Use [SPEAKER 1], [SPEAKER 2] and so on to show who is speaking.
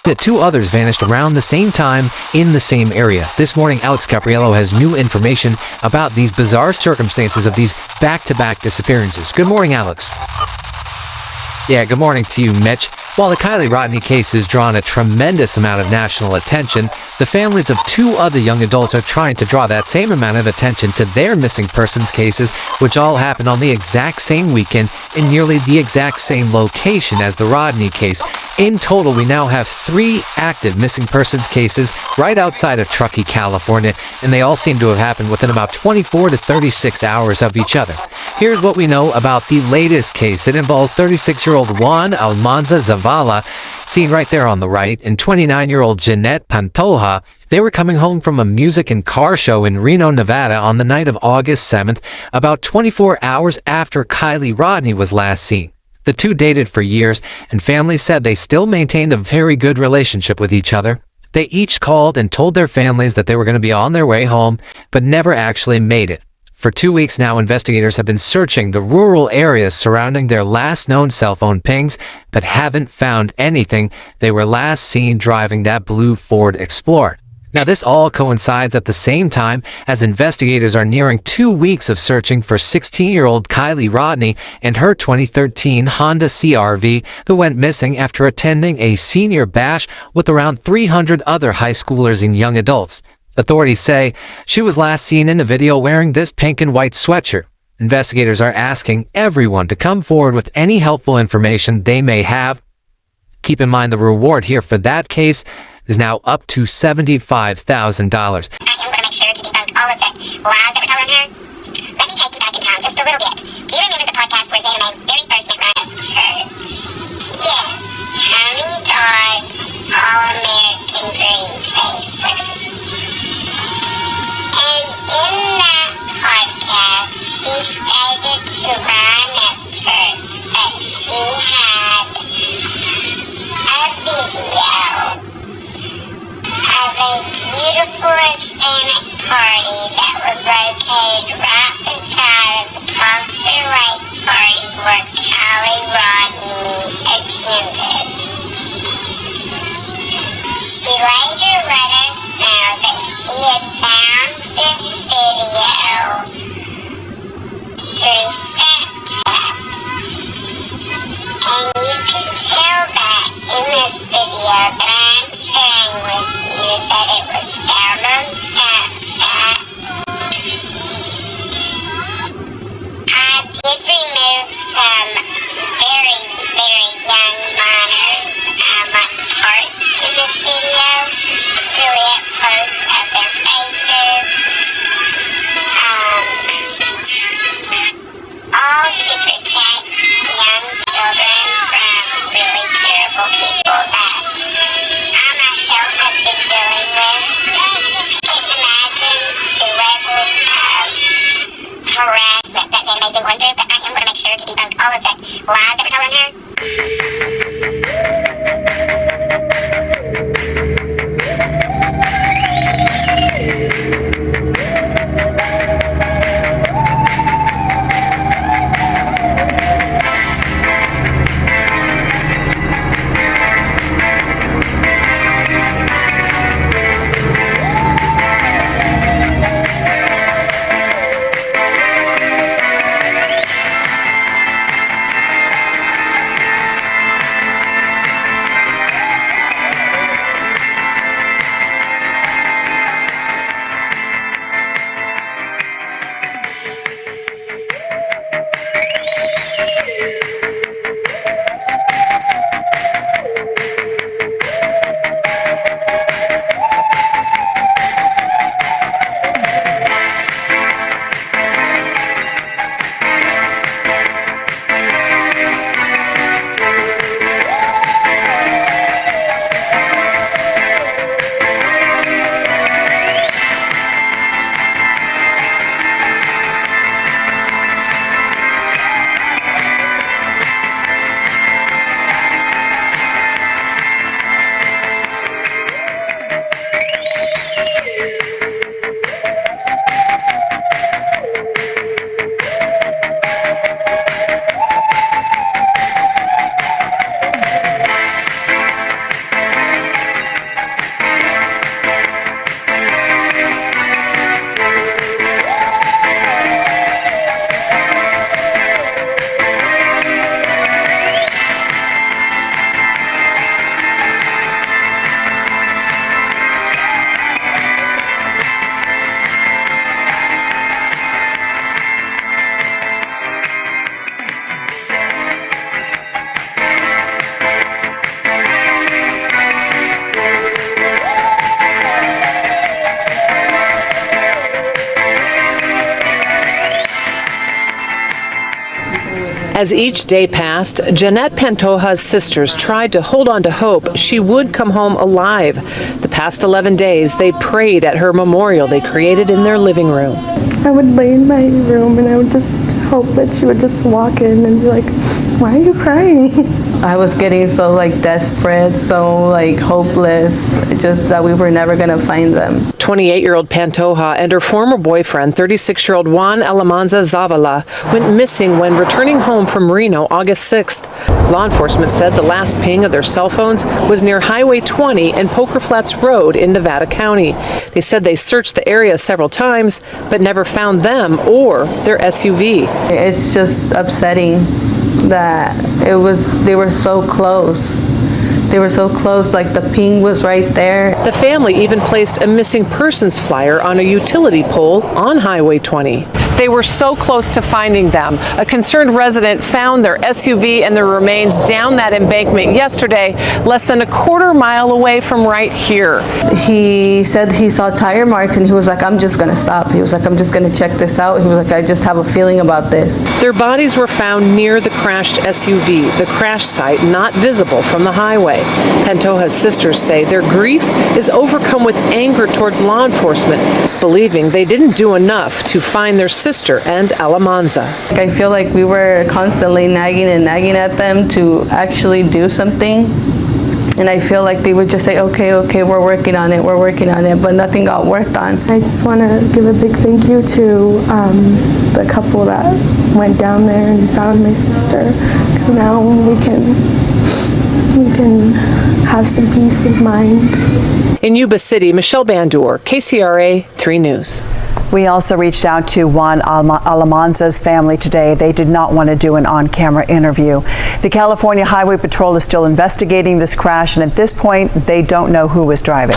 [SPEAKER 1] that 2 others vanished around the same time in the same area. This morning, Alex Capriello has new information about these bizarre circumstances of these back-to-back disappearances. Good morning, Alex. Yeah, good morning to you, Mitch. While the Kiely Rodni case has drawn a tremendous amount of national attention, the families of 2 other young adults are trying to draw that same amount of attention to their missing persons cases, which all happened on the exact same weekend in nearly the exact same location as the Rodni case. In total, we now have 3 active missing persons cases right outside of Truckee, California, and they all seem to have happened within about 24 to 36 hours of each other. Here's what we know about the latest case. It involves 36-year-old Juan Almanza Zavala, seen right there on the right, and 29-year-old Jeanette Pantoja. They were coming home from a music and car show in Reno, Nevada on the night of August 7th, about 24 hours after Kiely Rodni was last seen. The 2 dated for years, and families said they still maintained a very good relationship with each other. They each called and told their families that they were going to be on their way home, but never actually made it. For 2 weeks now, investigators have been searching the rural areas surrounding their last known cell phone pings, but haven't found anything. They were last seen driving that blue Ford Explorer. Now, this all coincides at the same time as investigators are nearing 2 weeks of searching for 16-year-old Kiely Rodni and her 2013 Honda CR-V, who went missing after attending a senior bash with around 300 other high schoolers and young adults. Authorities say she was last seen in a video wearing this pink and white sweatshirt. Investigators are asking everyone to come forward with any helpful information they may have. Keep in mind the reward here for that case is now up to $75,000.
[SPEAKER 2] I am going to make sure to debunk all of the lies that were told on her. Let me take you back in time just a little bit. Do you remember the podcast where Zeta Mae very first met Ryan at church? Yes. Honey Todd's All-American Dream Chasers. And in that podcast, she stated to Ryan at church that she had a video of a beautiful Hispanic party that was located right beside of the Cross
[SPEAKER 3] As each day passed, Jeanette Pantoja's sisters tried to hold on to hope she would come home alive. The past 11 days, they prayed at her memorial they created in their living room.
[SPEAKER 4] I would lay in my room and I would just hope that she would just walk in and be like, why are you crying?
[SPEAKER 5] I was getting so desperate, so hopeless, just that we were never gonna find them.
[SPEAKER 3] 28-year-old Pantoja and her former boyfriend, 36-year-old Juan Almanza Zavala, went missing when returning home from Reno August 6th. Law enforcement said the last ping of their cell phones was near Highway 20 and Poker Flats Road in Nevada County. They said they searched the area several times, but never found them or their SUV.
[SPEAKER 5] It's just upsetting that they were so close. They were so close, the ping was right there.
[SPEAKER 3] The family even placed a missing persons flyer on a utility pole on Highway 20. They were so close to finding them. A concerned resident found their SUV and their remains down that embankment yesterday, less than a quarter mile away from right here.
[SPEAKER 5] He said he saw tire marks and he was like, I'm just gonna stop. He was like, I'm just gonna check this out. He was like, I just have a feeling about this.
[SPEAKER 3] Their bodies were found near the crashed SUV, the crash site not visible from the highway. Pantoja's sisters say their grief is overcome with anger towards law enforcement, believing they didn't do enough to find their sister and Almanza.
[SPEAKER 5] I feel like we were constantly nagging at them to actually do something. And I feel like they would just say, okay, we're working on it, but nothing got worked on.
[SPEAKER 4] I just want to give a big thank you to the couple that went down there and found my sister, because now we can have some peace of mind.
[SPEAKER 3] In Yuba City, Michelle Bandor, KCRA 3 News.
[SPEAKER 6] We also reached out to Juan Almanza's family today. They did not want to do an on-camera interview. The California Highway Patrol is still investigating this crash, and at this point, they don't know who was driving.